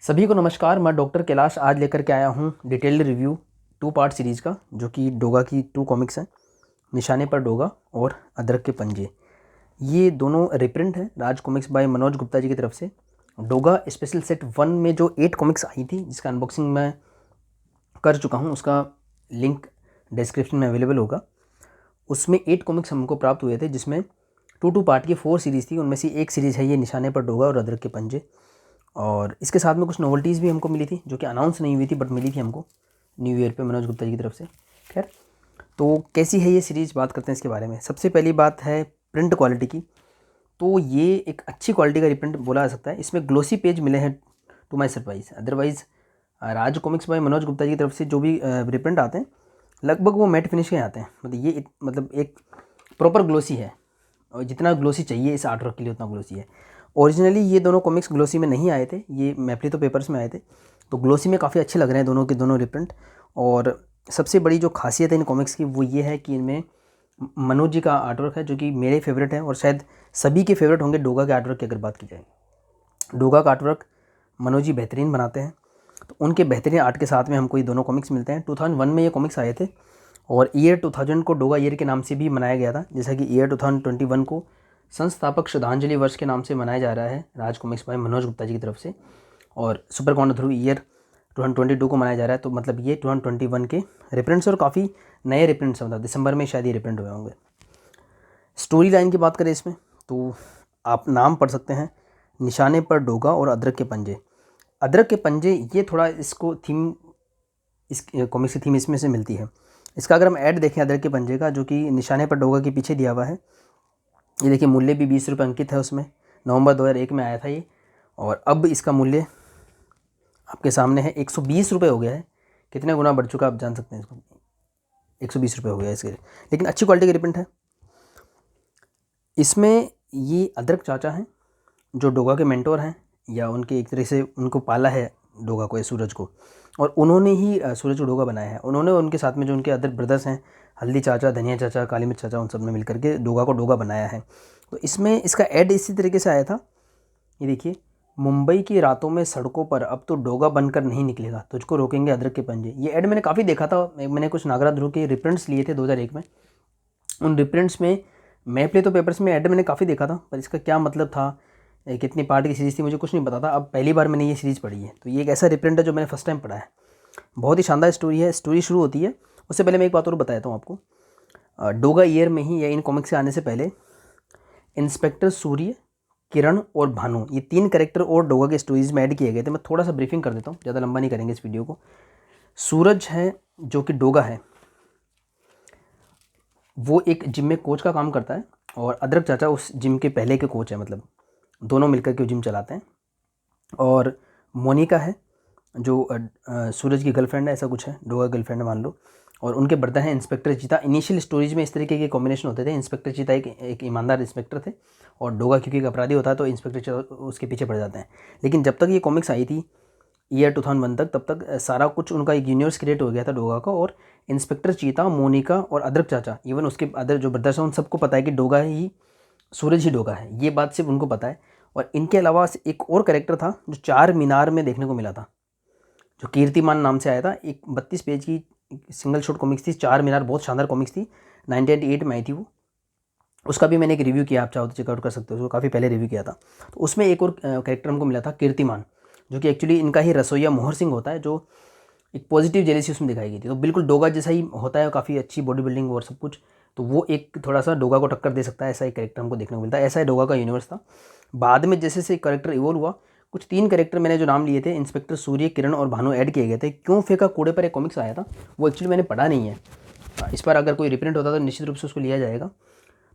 सभी को नमस्कार। मैं डॉक्टर कैलाश आज लेकर के आया हूँ डिटेल्ड रिव्यू 2 पार्ट सीरीज़ का, जो कि डोगा की 2 कॉमिक्स हैं, निशाने पर डोगा और अदरक के पंजे। ये दोनों रिप्रिंट हैं राज कॉमिक्स बाय मनोज गुप्ता जी की तरफ से। डोगा स्पेशल सेट 1 में जो 8 कॉमिक्स आई थी, जिसका अनबॉक्सिंग मैं कर चुका हूँ, उसका लिंक डिस्क्रिप्शन में अवेलेबल होगा। उसमें 8 कॉमिक्स हमको प्राप्त हुए थे, जिसमें 2 पार्ट की 4 सीरीज़ थी। उनमें से एक सीरीज़ है ये निशाने पर डोगा और अदरक के पंजे, और इसके साथ में कुछ नोवेल्टीज़ भी हमको मिली थी, जो कि अनाउंस नहीं हुई थी बट मिली थी हमको न्यू ईयर पे मनोज गुप्ता जी की तरफ से। खैर, तो कैसी है ये सीरीज़, बात करते हैं इसके बारे में। सबसे पहली बात है प्रिंट क्वालिटी की। तो ये एक अच्छी क्वालिटी का रिप्रिंट बोला जा सकता है। इसमें ग्लोसी पेज मिले हैं to my surprise. Otherwise Raj comics by Manoj Gupta ji की तरफ से जो भी रिप्रिंट आते हैं, लगभग वो मैट फिनिश के आते हैं। मतलब ये मतलब एक प्रॉपर ग्लोसी है, और जितना ग्लोसी चाहिए इस आर्ट वर्क के लिए उतना ग्लोसी है। ओरिजिनली ये दोनों कॉमिक्स ग्लोसी में नहीं आए थे, ये मैप्लितो पेपर्स में आए थे। तो ग्लोसी में काफ़ी अच्छे लग रहे हैं दोनों के दोनों रिप्रिंट। और सबसे बड़ी जो खासियत है इन कॉमिक्स की, वो ये है कि इनमें मनोज जी का आर्टवर्क है, जो कि मेरे फेवरेट है और शायद सभी के फेवरेट होंगे डोगा के आर्टवर्क की अगर बात की जाए। डोगा का आर्टवर्क मनोज जी बेहतरीन बनाते हैं, तो उनके बेहतरीन आर्ट के साथ में हमको ये दोनों कॉमिक्स मिलते हैं। 2001 में ये कॉमिक्स आए थे, और ईयर 2000 को डोगा ईयर के नाम से भी मनाया गया था, जैसा कि ईयर 2021 को संस्थापक श्रद्धांजलि वर्ष के नाम से मनाया जा रहा है राज कॉमिक्स बाय मनोज गुप्ता जी की तरफ से। और सुपर कॉर्नर थ्रू ईयर 2022 को मनाया जा रहा है। तो मतलब ये 2021 के रिप्रिंट्स और काफ़ी नए रिप्रिंट्स हैं, मतलब दिसंबर में शायद ये रिप्रिंट हुए होंगे। स्टोरी लाइन की बात करें इसमें, तो आप नाम पढ़ सकते हैं, निशाने पर डोगा और अदरक के पंजे। अदरक के पंजे, ये थोड़ा इसको थीम, इस कॉमिक्स की थीम इसमें से मिलती है। इसका अगर हम ऐड देखें अदरक के पंजे का, जो कि निशाने पर डोगा के पीछे दिया हुआ है, ये देखिए मूल्य भी 20 रुपये अंकित है उसमें। नवंबर 2001 में आया था ये, और अब इसका मूल्य आपके सामने है 120 रुपये हो गया है। कितने गुना बढ़ चुका आप जान सकते हैं इसको, 120 रुपये हो गया इसके। लेकिन अच्छी क्वालिटी का रिप्रिंट है। इसमें ये अदरक चाचा हैं, जो डोगा के मेंटोर हैं, या उनके एक तरह से उनको पाला है डोगा को, या सूरज को, और उन्होंने ही सूरज को डोगा बनाया है। उन्होंने, उनके साथ में जो उनके अदर ब्रदर्स हैं, हल्दी चाचा, धनिया चाचा, काली मिर्च चाचा, उन सब ने मिलकर के डोगा को डोगा बनाया है। तो इसमें इसका ऐड इसी तरीके से आया था, ये देखिए, मुंबई की रातों में सड़कों पर अब तो डोगा बनकर नहीं निकलेगा, तुझको रोकेंगे अदरक के पंजे। ये ऐड मैंने काफ़ी देखा था। मैंने कुछ नागरा ध्रुव के रिप्रिंट्स लिए थे 2001 में। उन रिप्रिंट्स में मैप्लितो पेपर्स में ऐड मैंने काफ़ी देखा था, पर इसका क्या मतलब था, कितनी पार्ट की सीरीज़ थी, मुझे कुछ नहीं पता था। अब पहली बार मैंने ये सीरीज़ पढ़ी है, तो ये एक ऐसा रिप्रिंट है जो मैंने फर्स्ट टाइम पढ़ा है। बहुत ही शानदार स्टोरी है। स्टोरी शुरू होती है, उससे पहले मैं एक बात और बताता हूँ आपको। डोगा ईयर में ही, या इन कॉमिक्स से आने से पहले, इंस्पेक्टर सूर्य, किरण और भानु, ये 3 कैरेक्टर और डोगा के स्टोरीज में ऐड किए गए थे। मैं थोड़ा सा ब्रीफिंग कर देता हूँ, ज़्यादा लंबा नहीं करेंगे इस वीडियो को। सूरज है, जो कि डोगा है, वो एक जिम में कोच का काम करता है, और अदरक चाचा उस जिम के पहले के कोच है, मतलब दोनों मिलकर के जिम चलाते हैं। और मोनिका है, जो सूरज की गर्लफ्रेंड है, ऐसा कुछ है, डोगा गर्लफ्रेंड मान लो। और उनके ब्रदर हैं इंस्पेक्टर चीता। इनिशियल स्टोरीज में इस तरीके के कॉम्बिनेशन होते थे। इंस्पेक्टर चीता एक ईमानदार इंस्पेक्टर थे, और डोगा क्योंकि एक अपराधी होता है तो इंस्पेक्टर चीता उसके पीछे पड़ जाते हैं। लेकिन जब तक ये कॉमिक्स आई थी ईयर 2001 तक, तब तक सारा कुछ उनका एक यूनिवर्स क्रिएट हो गया था डोगा का। और इंस्पेक्टर चीता, मोनिका और अदरक चाचा, इवन उसके अदर जो ब्रदर्स हैं, उन सबको पता है कि डोगा ही, सूरज ही डोगा है। ये बात सिर्फ उनको पता है। और इनके अलावा एक और कैरेक्टर था जो 4 मीनार में देखने को मिला था, जो कीर्तिमान नाम से आया था। एक 32 पेज की सिंगल शॉट कॉमिक्स थी, 4 मीनार, बहुत शानदार कॉमिक्स थी। 1998 में आई थी वो। उसका भी मैंने एक रिव्यू किया, आप चाहो तो चेकआउट कर सकते हो, उसको काफ़ी पहले रिव्यू किया था। तो उसमें एक और कैरेक्टर हमको मिला था, कीर्तिमान, जो कि एक्चुअली इनका ही रसोईया मोहर सिंह होता है, जो एक पॉजिटिव जेलेसी उसमें दिखाई गई थी। तो बिल्कुल डोगा जैसा ही होता है, काफ़ी अच्छी बॉडी बिल्डिंग और सब कुछ। तो वो एक थोड़ा सा डोगा को टक्कर दे सकता है, ऐसा एक कैरेक्टर हमको देखने को मिलता है। ऐसा ही डोगा का यूनिवर्स था। बाद में जैसे जैसे कैरेक्टर इवॉल्व हुआ, कुछ 3 कैरेक्टर मैंने जो नाम लिए थे, इंस्पेक्टर सूर्य, किरण और भानु, ऐड किए गए थे। क्यों फेंका कूड़े पर एक कॉमिक्स आया था, वो एक्चुअली मैंने पढ़ा नहीं है। इस पर अगर कोई रिप्रिंट होता तो निश्चित रूप से उसको लिया जाएगा।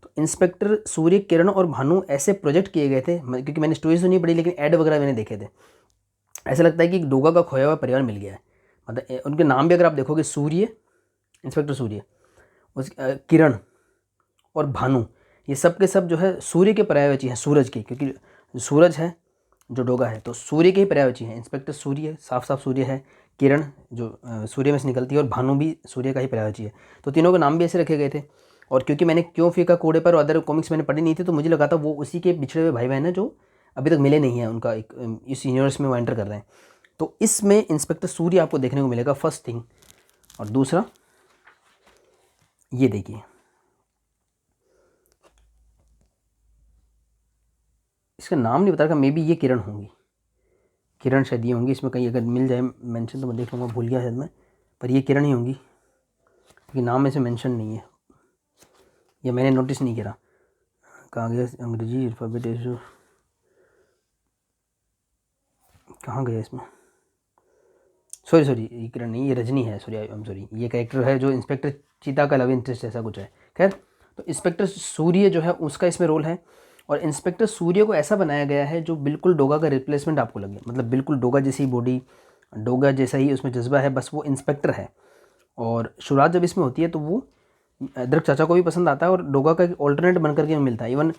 तो इंस्पेक्टर सूर्य, किरण और भानु ऐसे प्रोजेक्ट किए गए थे, क्योंकि मैंने स्टोरीज तो नहीं पढ़ी, लेकिन ऐड वगैरह मैंने देखे थे। ऐसा लगता है कि डोगा का खोया हुआ परिवार मिल गया है। मतलब उनके नाम भी अगर आप देखोगे, सूर्य, इंस्पेक्टर सूर्य, उस किरण और भानु, ये सब के सब जो है सूर्य के पर्यायवाची हैं, सूरज के, क्योंकि सूरज है जो डोगा है, तो सूर्य के ही पर्यायवाची हैं। इंस्पेक्टर सूर्य साफ साफ सूर्य है, किरण जो सूर्य में से निकलती है, और भानु भी सूर्य का ही पर्यायवाची है। तो तीनों के नाम भी ऐसे रखे गए थे। और क्योंकि मैंने क्यों फीका कूड़े पर और अदर कॉमिक्स मैंने पढ़ी नहीं थी, तो मुझे लगा था वो उसी के बिछड़े हुए भाई बहन हैं जो अभी तक मिले नहीं हैं, उनका एक इस यूनिवर्स में वो एंटर कर रहे हैं। तो इसमें इंस्पेक्टर सूर्य आपको देखने को मिलेगा, फर्स्ट थिंग। और दूसरा ये देखिए, इसका नाम नहीं बता रखा, मे बी ये किरण होंगी, किरण शायद ये होंगी। इसमें कहीं अगर मिल जाए मेंशन तो मैं देख लूँगा, भूल गया शायद मैं, पर ये किरण ही होंगी क्योंकि नाम में से मेंशन नहीं है या मैंने नोटिस नहीं किया। कहाँ गया अंग्रेजी अल्फ़ाबेट, कहाँ गया इसमें, सॉरी ये किरण नहीं, ये रजनी है, सॉरी आई एम सॉरी, ये कैरेक्टर है जो इंस्पेक्टर चीता का लव इंटरेस्ट ऐसा कुछ है। खैर, तो इंस्पेक्टर सूर्य जो है उसका इसमें रोल है। और इंस्पेक्टर सूर्य को ऐसा बनाया गया है जो बिल्कुल डोगा का रिप्लेसमेंट आपको लगे, मतलब बिल्कुल डोगा जैसी बॉडी, डोगा जैसा ही उसमें जज्बा है, बस वो इंस्पेक्टर है। और शुरुआत जब इसमें होती है तो वो अदरक चाचा को भी पसंद आता है और डोगा का एक ऑल्टरनेट बन करके मिलता है। इवन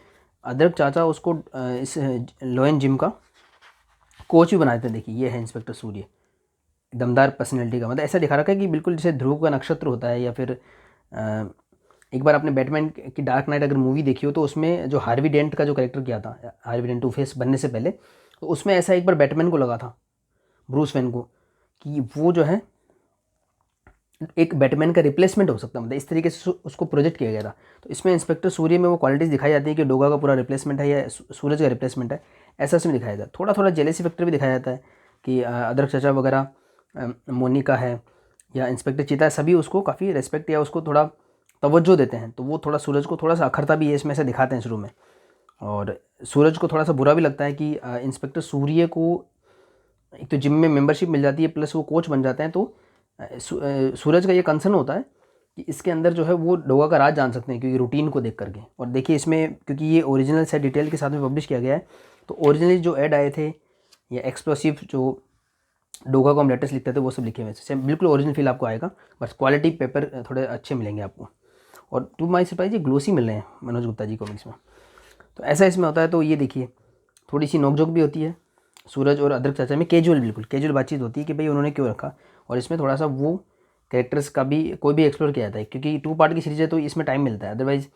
अदरक चाचा उसको इस लोयन जिम का कोच भी बना देते हैं। देखिए ये है इंस्पेक्टर सूर्य, दमदार पर्सनैलिटी का, मतलब ऐसा दिखा रखा है कि बिल्कुल जैसे ध्रुव का नक्षत्र होता है, या फिर एक बार आपने बैटमैन की डार्क नाइट अगर मूवी देखी हो तो उसमें जो हार्वी डेंट का जो कैरेक्टर किया था, हार्वी डेंट टू फेस बनने से पहले, तो उसमें ऐसा एक बार बैटमैन को लगा था, ब्रूस वेन को, कि वो जो है एक बैटमैन का रिप्लेसमेंट हो सकता है, मतलब इस तरीके से उसको प्रोजेक्ट किया गया था। तो इसमें इंस्पेक्टर सूर्य में वो क्वालिटीज़ दिखाई जाती है कि डोगा का पूरा रिप्लेसमेंट है या सूरज का रिप्लेसमेंट है, ऐसा इसमें दिखाया जाता है। थोड़ा थोड़ा जेलेसी फैक्टर भी दिखाया जाता है कि अदरक चाचा वगैरह, मोनिका है या इंस्पेक्टर चीता है, सभी उसको काफ़ी रेस्पेक्ट या उसको थोड़ा तवज्जो देते हैं। तो वो थोड़ा सूरज को थोड़ा सा अखरता भी है इसमें, से दिखाते हैं शुरू में। और सूरज को थोड़ा सा बुरा भी लगता है कि इंस्पेक्टर सूर्य को एक तो जिम में मेंबरशिप मिल जाती है, प्लस वो कोच बन जाते हैं। तो सूरज का ये कंसर्न होता है कि इसके अंदर जो है वो डोगा का राज जान सकते हैं, क्योंकि रूटीन को देख करके। और देखिए इसमें क्योंकि ये ओरिजिनल से डिटेल के साथ में पब्लिश किया गया है, तो ओरिजिनली जो ऐड आए थे या एक्सप्लोसिव जो डोगा को हम लेटेस्ट लिखते थे वो सब लिखे हुए थे, सेम बिल्कुल ओरिजिनल फील आपको आएगा, बस क्वालिटी पेपर थोड़े अच्छे मिलेंगे आपको। और टू माई सरप्राइज ये ग्लोसी मिल रहे हैं मनोज गुप्ता जी कॉमिक्स में, तो ऐसा इसमें होता है। तो ये देखिए थोड़ी सी नोकझोंक भी होती है सूरज और अदरक चाचा में, कैजुअल, बिल्कुल कैजुअल बातचीत होती है कि भाई उन्होंने क्यों रखा। और इसमें थोड़ा सा वो कैरेक्टर्स का भी कोई भी एक्सप्लोर किया जाता है, क्योंकि 2 पार्ट की सीरीज है तो इसमें टाइम मिलता है, अदरवाइज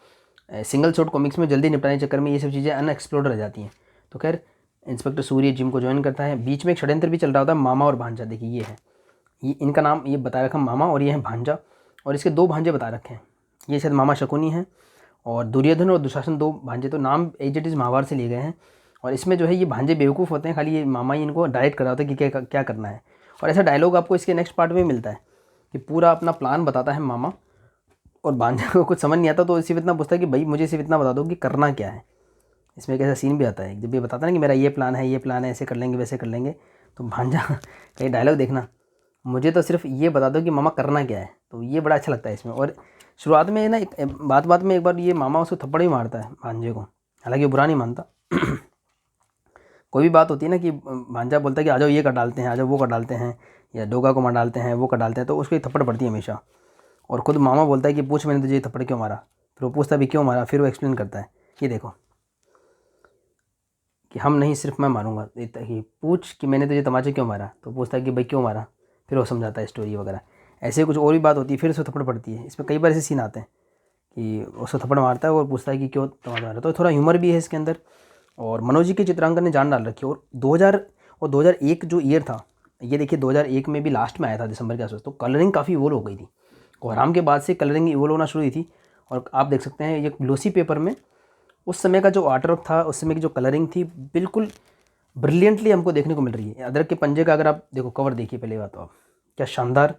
सिंगल शॉट कॉमिक्स में जल्दी निपटाने के चक्कर में ये सब चीज़ें अनएक्सप्लोर्ड रह जाती हैं। तो खैर इंस्पेक्टर सूर्य जिम को ज्वाइन करता है, बीच में एक षड्यंत्र भी चल रहा होता है, मामा और भांजा। देखिए ये है, ये इनका नाम ये बता रखा मामा और ये है भांजा, और इसके 2 भांजे बता रखे हैं, ये शायद मामा शकुनी हैं और दुर्योधन और दुशासन 2 भांजे। तो नाम एज इट इज़ महाभारत से लिए गए हैं। और इसमें जो है ये भांजे बेवकूफ़ होते हैं, खाली ये मामा ही इनको डायरेक्ट कर रहा होता है कि क्या करना है। और ऐसा डायलॉग आपको इसके नेक्स्ट पार्ट में मिलता है कि पूरा अपना प्लान बताता है मामा, और भांजा को कुछ समझ नहीं आता तो सिर्फ इतना पूछता है कि भाई मुझे सिर्फ इतना बता दो कि करना क्या है। इसमें एक ऐसा सीन भी आता है जब ये बताता है ना कि मेरा ये प्लान है, ऐसे कर लेंगे वैसे कर लेंगे, तो भांजा कहीं डायलॉग देखना, मुझे तो सिर्फ ये बता दो कि मामा करना क्या है। तो ये बड़ा अच्छा लगता है इसमें। और शुरुआत में ना बात में एक बार ये मामा उसको थप्पड़ भी मारता है भांजे को, हालांकि वो बुरा नहीं मानता। कोई भी बात होती है ना कि भांजा बोलता है कि आ जाओ ये कर डालते हैं, आ जाओ वो कर डालते हैं, या डोगा को मार डालते हैं, वो कर डालते हैं, तो उसको एक थप्पड़ पड़ती है हमेशा। और खुद मामा बोलता है कि पूछ मैंने तुझे थप्पड़ क्यों मारा, फिर वो पूछता भी क्यों मारा, फिर वो एक्सप्लेन करता है ये देखो कि हम नहीं सिर्फ मैं मारूंगा, कि पूछ कि मैंने तुझे तमाचे क्यों मारा, तो पूछता है कि भाई क्यों मारा, फिर वो समझाता है स्टोरी वगैरह। ऐसे कुछ और भी बात होती है, फिर उसको थप्पड़ पड़ती है। इसमें कई बार ऐसे सीन आते हैं कि उसको थप्पड़ मारता है और पूछता है कि क्यों तमाचा मारा, तो थोड़ा ह्यूमर भी है इसके अंदर। और मनोज जी के चित्रांकन ने जान डाल रखी है। और 2001 जो ईयर था, ये देखिए 2001 में भी लास्ट में आया था दिसंबर के आसपास, तो कलरिंग काफ़ी इवोल्व हो गई थी। कोहराम के बाद से कलरिंग इवोल्व होना शुरू हुई थी। और आप देख सकते हैं ये ग्लोसी पेपर में उस समय का जो आर्टवर्क था, उस समय की जो कलरिंग थी, बिल्कुल ब्रिलियंटली हमको देखने को मिल रही है। अदरक के पंजे का अगर आप देखो कवर देखिए पहले बात, तो आप क्या शानदार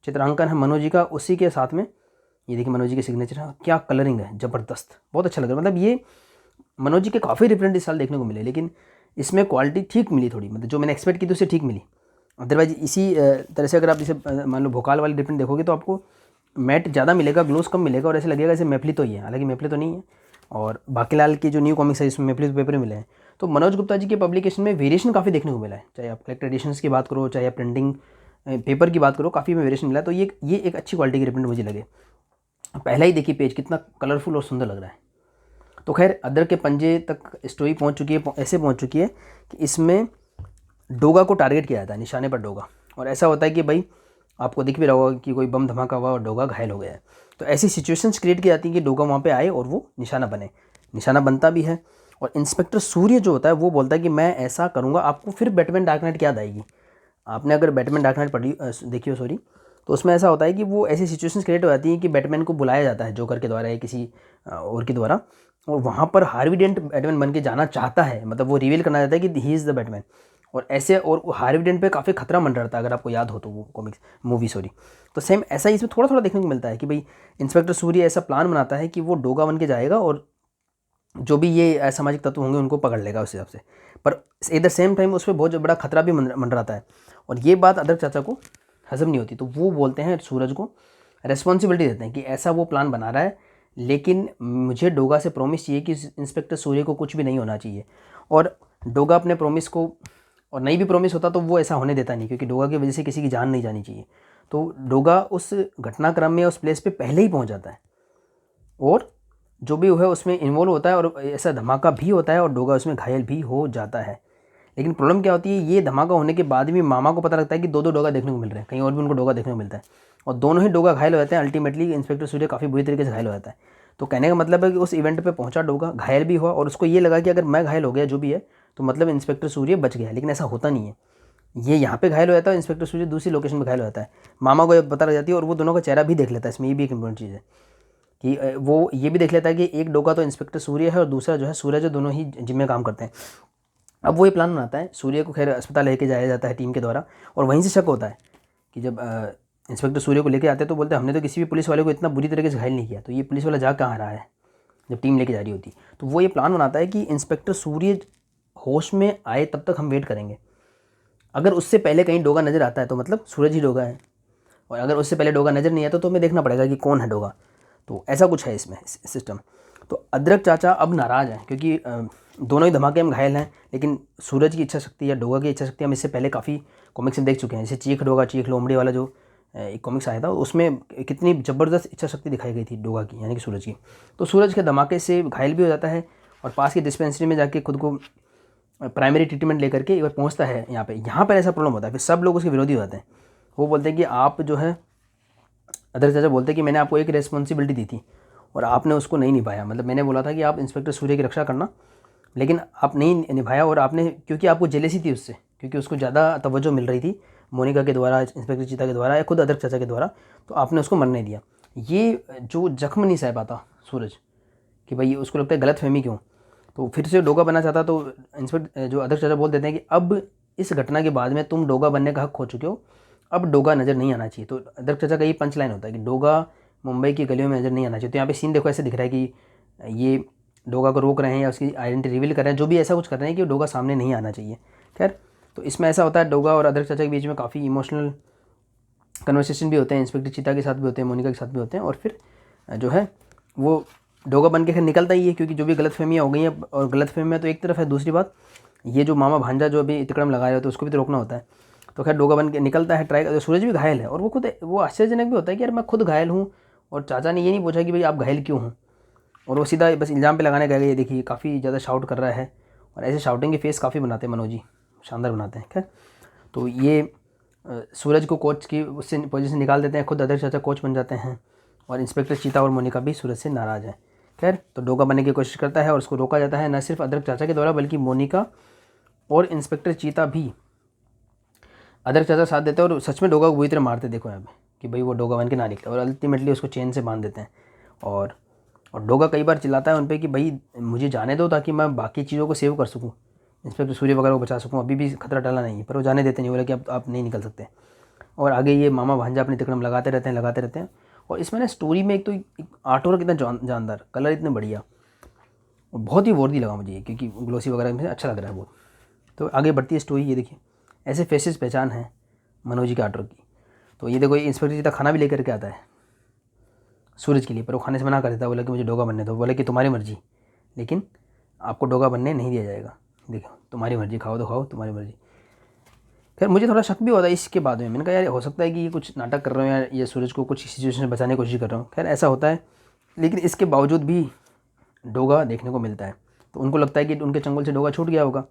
चित्रांकन है मनोज जी का, उसी के साथ में ये देखिए मनोज जी के सिग्नेचर है, क्या कलरिंग है, ज़बरदस्त, बहुत अच्छा लग रहा है। मतलब ये मनोज जी के काफ़ी रिप्रेजेंट इस साल देखने को मिले, लेकिन इसमें क्वालिटी ठीक मिली थोड़ी, मतलब जो मैंने एक्सपेक्ट की थी उससे ठीक मिली। अदरवाइज इसी तरह से अगर आप जैसे मान लो भोकाल वाली डिफरेंट देखोगे तो आपको मैट ज़्यादा मिलेगा, ग्लोस कम मिलेगा, और ऐसे लगेगा जैसे मैफली तो ही है, हालांकि मैफली तो नहीं है। और बाकीलाल की जो न्यू कॉमिक्स है इसमें मैफली पेपर मिले हैं। तो मनोज गुप्ता जी के पब्लिकेशन में वेरिएशन काफ़ी देखने को मिला है, चाहे आप कलेक्टर एडिशंस की बात करो, चाहे आप प्रिंटिंग पेपर की बात करो, काफ़ी में वेरिएशन मिला है। तो ये एक अच्छी क्वालिटी की रिप्रिंट मुझे लगे। पहला ही देखिए पेज कितना कलरफुल और सुंदर लग रहा है। तो खैर अदरक के पंजे तक स्टोरी पहुंच चुकी है, ऐसे पहुंच चुकी है कि इसमें डोगा को टारगेट किया जाता है, निशाने पर डोगा। और ऐसा होता है कि भाई आपको दिख भी रहा होगा कि कोई बम धमाका हुआ और डोगा घायल हो गया है। तो ऐसी सिचुएशंस क्रिएट की जाती हैं कि डोगा वहाँ पे आए और वो निशाना बने, निशाना बनता भी है। और इंस्पेक्टर सूर्य जो होता है वो बोलता है कि मैं ऐसा करूँगा। आपको फिर बैटमैन डार्क नाइट याद आएगी। आपने अगर बैटमैन डार्क नाइट पढ़ी देखी हो सॉरी, तो उसमें ऐसा होता है कि वो ऐसी सिचुएशंस क्रिएट हो जाती हैं कि बैटमैन को बुलाया जाता है जोकर के द्वारा या किसी और के द्वारा, और वहाँ पर हार्वी डेंट बैटमैन बन के जाना चाहता है, मतलब वो रिवील करना चाहता है कि ही इज़ द बैटमैन। और ऐसे और हार्वी डेंट पे काफ़ी खतरा मंडराता है, अगर आपको याद हो तो वो कॉमिक्स मूवी सॉरी। तो सेम ऐसा ही इसमें थोड़ा थोड़ा देखने को मिलता है कि भाई इंस्पेक्टर सूर्य ऐसा प्लान बनाता है कि वो डोगा बन के जाएगा और जो भी ये असामाजिक तत्व होंगे उनको पकड़ लेगा उस हिसाब से। पर एट द सेम टाइम उस पर बहुत बड़ा खतरा भी मंडराता है। और ये बात अदरक चाचा को हजम नहीं होती, तो वो बोलते हैं सूरज को, रेस्पॉन्सिबिलिटी देते हैं कि ऐसा वो प्लान बना रहा है, लेकिन मुझे डोगा से प्रॉमिस चाहिए कि इंस्पेक्टर सूर्य को कुछ भी नहीं होना चाहिए। और डोगा अपने प्रॉमिस को, और नहीं भी प्रॉमिस होता तो वो ऐसा होने देता नहीं, क्योंकि डोगा की वजह से किसी की जान नहीं जानी चाहिए। तो डोगा उस घटनाक्रम में उस प्लेस पे पहले ही पहुंच जाता है और जो भी है उसमें इन्वॉल्व होता है, और ऐसा धमाका भी होता है और डोगा उसमें घायल भी हो जाता है। लेकिन प्रॉब्लम क्या होती है, ये धमाका होने के बाद भी मामा को पता लगता है कि दो दो डोगा देखने को मिल रहे हैं, कहीं और भी उनको डोगा देखने को मिलता है, और दोनों ही डोगा घायल हो जाते हैं। अल्टीमेटली इंस्पेक्टर सूर्य काफ़ी बुरी तरीके से घायल हो जाता है। तो कहने का मतलब है कि उस इवेंट पे पहुंचा डोगा, घायल भी हुआ, और उसको ये लगा कि अगर मैं घायल हो गया जो भी है तो मतलब इंस्पेक्टर सूर्य बच गया, लेकिन ऐसा होता नहीं है। ये यहाँ पे घायल हो जाता है, इंस्पेक्टर सूर्य दूसरी लोकेशन पर घायल हो जाता है। मामा को पता लग जाती है और वो दोनों का चेहरा भी देख लेता है। इसमें ये भी एक इंपॉर्टेंट चीज़ है कि वो ये भी देख लेता है कि एक डोगा तो इंस्पेक्टर सूर्य है और दूसरा जो है सूरज है, दोनों ही जिम में काम करते हैं। अब वो ये प्लान बनाता है, सूर्य को खैर अस्पताल लेके जाया जाता है टीम के द्वारा, और वहीं से शक होता है कि जब इंस्पेक्टर सूर्य को लेके आते हैं तो बोलते हैं हमने तो किसी भी पुलिस वाले को इतना बुरी तरीके से घायल नहीं किया, तो ये पुलिस वाला जा कहाँ रहा है जब टीम लेके जा रही होती। तो वो ये प्लान बनाता है कि इंस्पेक्टर सूर्य होश में आए तब तक हम वेट करेंगे, अगर उससे पहले कहीं डोगा नज़र आता है तो मतलब सूरज ही डोगा है, और अगर उससे पहले डोगा नज़र नहीं आता तो हमें देखना पड़ेगा कि कौन है डोगा। तो ऐसा कुछ है इसमें सिस्टम। तो अदरक चाचा अब नाराज़ हैं क्योंकि दोनों ही धमाके में घायल हैं, लेकिन सूरज की इच्छा शक्ति या डोगा की इच्छा शक्ति हम इससे पहले काफ़ी कॉमिक्स में देख चुके हैं। जैसे चीख डोगा चीख लोमड़ी वाला जो एक कॉमिक्स आया था, उसमें कितनी ज़बरदस्त इच्छा शक्ति दिखाई गई थी डोगा की, यानी कि सूरज की। तो सूरज के धमाके से घायल भी हो जाता है और पास की डिस्पेंसरी में जाके खुद को प्राइमरी ट्रीटमेंट लेकर के एक बार पहुँचता है यहाँ पर ऐसा प्रॉब्लम होता है, फिर सब लोग उसके विरोधी हो जाते हैं। वो बोलते हैं कि आप जो है, अदरक चाचा बोलते हैं कि मैंने आपको एक रिस्पॉन्सिबिलिटी दी थी और आपने उसको नहीं निभाया। मतलब मैंने बोला था कि आप इंस्पेक्टर सूर्य की रक्षा करना, लेकिन आप नहीं निभाया, और आपने, क्योंकि आपको जेलेसी थी उससे, क्योंकि उसको ज़्यादा तवज्जो मिल रही थी मोनिका के द्वारा, इंस्पेक्टर चीता के द्वारा या खुद अदरक चाचा के द्वारा, तो आपने उसको मरने दिया। ये जो जख्म नहीं सह पाता सूरज कि भाई उसको लगता है गलतफहमी क्यों, तो फिर से डोगा बनना चाहता। तो इंस्पेक्टर जो अदरक चाचा बोल देते हैं कि अब इस घटना के बाद में तुम डोगा बनने का हक खो चुके हो, अब डोगा नज़र नहीं आना चाहिए। तो अदरक चाचा का ये पंच लाइन होता है कि डोगा मुंबई की गलियों में नज़र नहीं आना चाहिए। तो यहाँ पे सीन देखो ऐसे दिख रहा है कि ये डोगा को रोक रहे हैं या उसकी आइडेंटिटी रिवील कर रहे हैं, जो भी ऐसा कुछ कर रहे हैं कि डोगा सामने नहीं आना चाहिए। खैर, तो इसमें ऐसा होता है डोगा और अदरक चाचा के बीच में काफ़ी इमोशनल कन्वर्सेशन भी होते हैं, इंस्पेक्टर चीता के साथ भी होते हैं, मोनिका के साथ भी होते हैं, और फिर जो है वो डोगा बन के खैर निकलता ही है, क्योंकि जो भी गलतफहमियाँ हो गई हैं, और गलतफहमियाँ तो एक तरफ है, दूसरी बात ये जो मामा भांजा जो अभी तिकड़म लगा रहे होते हैं उसको भी तो रोकना होता है। तो खैर डोगा बन के निकलता है, ट्राई, सूरज भी घायल है, और वो खुद, वो आश्चर्यजनक भी होता है कि यार मैं खुद घायल हूँ और चाचा ने ये नहीं पूछा कि भाई आप घायल क्यों हो, और वो सीधा बस इल्ज़ाम पे लगाने गए। ये देखिए काफ़ी ज़्यादा शाउट कर रहा है, और ऐसे शाउटिंग के फेस काफ़ी बनाते हैं मनोज जी, शानदार बनाते हैं। खैर, तो ये सूरज को कोच की उससे पोजीशन निकाल देते हैं, खुद अदर चाचा कोच बन जाते हैं, और इंस्पेक्टर चीता और मोनिका भी सूरज से नाराज़ है। खैर, तो डोगा बनने की कोशिश करता है और उसको रोका जाता है, न सिर्फ अदरक चाचा के द्वारा बल्कि मोनिका और इंस्पेक्टर चीता भी अदरक चाचा साथ देते हैं, और सच में डोगा को बुरी तरह मारते देखो यहाँ पे कि भाई वो डोगा बन के ना निकले, और अल्टीमेटली उसको चेन से बांध देते हैं। और डोगा कई बार चिल्लाता है उन पर कि भाई मुझे जाने दो ताकि मैं बाकी चीज़ों को सेव कर सकूँ, इंस्पेक्टर सूर्य वगैरह को बचा सकूँ, अभी भी खतरा टला नहीं है, पर वो जाने देते नहीं, बोले कि अब आप नहीं निकल सकते। और आगे ये मामा भांजा अपनी तिकड़म लगाते रहते हैं। और इसमें ना स्टोरी में एक तो आर्ट वर्क इतना जानदार, कलर इतने बढ़िया, और बहुत ही वर्दी लगा मुझे, क्योंकि ग्लोसी वगैरह में अच्छा लग रहा है बहुत। तो आगे बढ़ती है स्टोरी, ये देखिए ऐसे फेसेस पहचान है मनोज जी के आर्ट वर्क की। तो ये देखो ये इंस्पेक्टर चीता खाना भी लेकर के आता है सूरज के लिए, पर वो खाने से मना कर देता है, बोला कि मुझे डोगा बनने दो। बोले कि तुम्हारी मर्जी, लेकिन आपको डोगा बनने नहीं दिया जाएगा, देखो तुम्हारी मर्जी, खाओ तो खाओ, तुम्हारी मर्जी। खैर, मुझे थोड़ा शक भी होता है इसके बाद में, मैंने कहा यार हो सकता है कि ये कुछ नाटक कर रहे हो या ये सूरज को कुछ सिचुएशन से बचाने की कोशिश कर रहा हूँ। खैर, ऐसा होता है, लेकिन इसके बावजूद भी डोगा देखने को मिलता है, तो उनको लगता है कि उनके चंगुल से डोगा छूट गया होगा।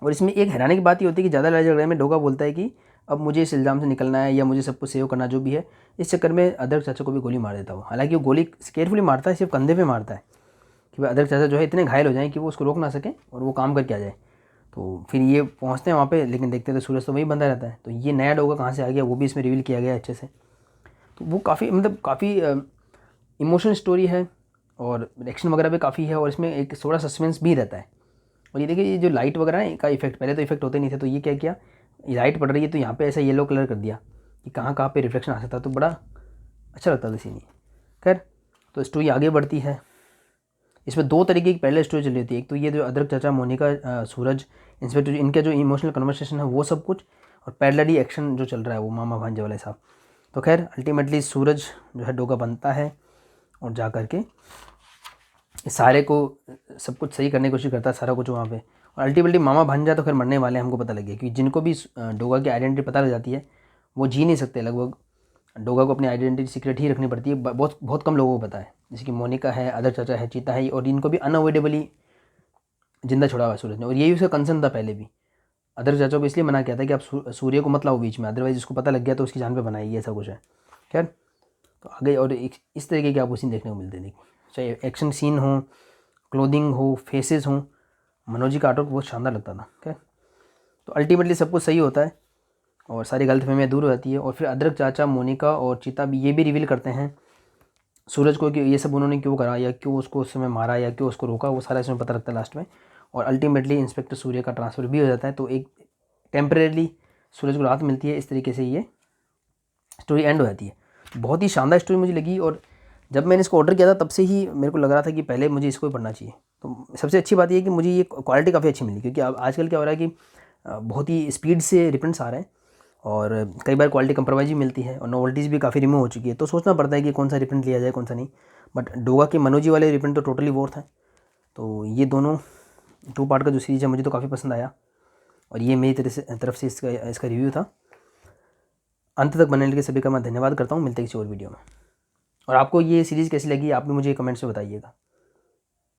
और इसमें एक हैरानी की बात ये होती है कि ज़्यादा लड़ाई झगड़े में डोगा बोलता है कि अब मुझे इस इल्ज़ाम से निकलना है या मुझे सब कुछ सेव करना जो भी है, इस चक्कर में अदरक चाचा को भी गोली मार देता हूँ। हालांकि वो गोली केयरफुली मारता है, सिर्फ कंधे पे मारता है कि भाई अदरक चाचा जो है इतने घायल हो जाएं कि वो उसको रोक ना सकें और वो काम करके आ जाए। तो फिर ये पहुँचते हैं वहाँ पे, लेकिन देखते हैं तो सूरज तो वहीं बंधा रहता है। तो ये नया डोगा कहाँ से आ गया वो भी इसमें रिवील किया गया है अच्छे से। तो वो काफ़ी मतलब काफ़ी इमोशनल स्टोरी है और एक्शन वगैरह भी काफ़ी है और इसमें एक थोड़ा सस्पेंस भी रहता है। और ये देखिए, ये जो लाइट वगैरह है का इफेक्ट, पहले तो इफेक्ट होते नहीं थे, तो ये क्या किया, ये लाइट पड़ रही है तो यहाँ पे ऐसा येलो कलर कर दिया कि कहाँ कहाँ पे रिफ्लेक्शन आ सकता है, तो बड़ा अच्छा लगता था सीन। खैर, तो स्टोरी आगे बढ़ती है। इसमें दो तरीके की पहले स्टोरी चली होती है, एक तो ये जो अदरक चाचा, मोनिका, सूरज, इंस्पेक्टर, इनका जो इमोशनल कन्वर्सेशन है वो सब कुछ, और पैरेलली एक्शन जो चल रहा है वो मामा भांजे वाले साहब। तो खैर अल्टीमेटली सूरज जो है डोगा बनता है और जा कर के सारे को सब कुछ सही करने की कोशिश करता है, सारा कुछ वहाँ पे। और अल्टीमेटली मामा भांजा तो खैर मरने वाले हैं, हमको पता लग गया, क्योंकि जिनको भी डोगा की आइडेंटिटी पता लग जाती है वो जी नहीं सकते लगभग। डोगा को अपनी आइडेंटिटी सीक्रेट ही रखनी पड़ती है, बहुत बहुत कम लोगों को पता है। जैसे कि मोनिका है, अदर चाचा है, चीता है, और इनको भी अनअवॉइडेबली जिंदा छोड़ा हुआ सूरज ने। और यही उसका कंसर्न था पहले भी। अदर चाचा को इसलिए मना किया था कि आप सूर्य को मत लाओ बीच में, अदरवाइज उसको पता लग गया तो उसकी जान पे बनाएगी, ऐसा कुछ है। खैर, तो आगे और इस तरीके के आपको सीन देखने को मिलते हैं। चाहे एक्शन सीन हो, क्लोथिंग हो, फेसेस हों, मनोज जी का आर्टवर्क बहुत शानदार लगता था। क्या, तो अल्टीमेटली सब कुछ सही होता है और सारी गलतफहमियाँ दूर हो जाती है। और फिर अदरक चाचा, मोनिका और चीता भी ये भी रिवील करते हैं सूरज को कि ये सब उन्होंने क्यों करा या क्यों उसको उस समय मारा या क्यों उसको रोका, वो सारा इसमें पता लगता है लास्ट में। और अल्टीमेटली इंस्पेक्टर सूर्य का ट्रांसफ़र भी हो जाता है, तो एक टेम्परेली सूरज को राहत मिलती है। इस तरीके से ये स्टोरी एंड हो जाती है। बहुत ही शानदार स्टोरी मुझे लगी, और जब मैंने इसको ऑर्डर किया था तब से ही मेरे को लग रहा था कि पहले मुझे इसको ही पढ़ना चाहिए। तो सबसे अच्छी बात ये है कि मुझे ये क्वालिटी काफ़ी अच्छी मिली, क्योंकि अब आजकल क्या हो रहा है कि बहुत ही स्पीड से रिप्रिंट्स आ रहे हैं और कई बार क्वालिटी कंप्रोमाइज़ भी मिलती है और नोवेल्टीज़ भी काफ़ी रिमूव हो चुकी है। तो सोचना पड़ता है कि कौन सा रिप्रिंट लिया जाए कौन सा नहीं। बट डोगा के मनोजी वाले रिप्रिंट तो टोटली वर्थ है। तो ये दोनों 2 पार्ट का जो सीरीज़ है मुझे तो काफ़ी पसंद आया, और ये मेरी तरफ से इसका रिव्यू था। अंत तक बनने के लिए सभी का मैं धन्यवाद करता हूँ। मिलते हैं किसी और वीडियो में। और आपको ये सीरीज़ कैसी लगी आप भी मुझे कमेंट्स में बताइएगा।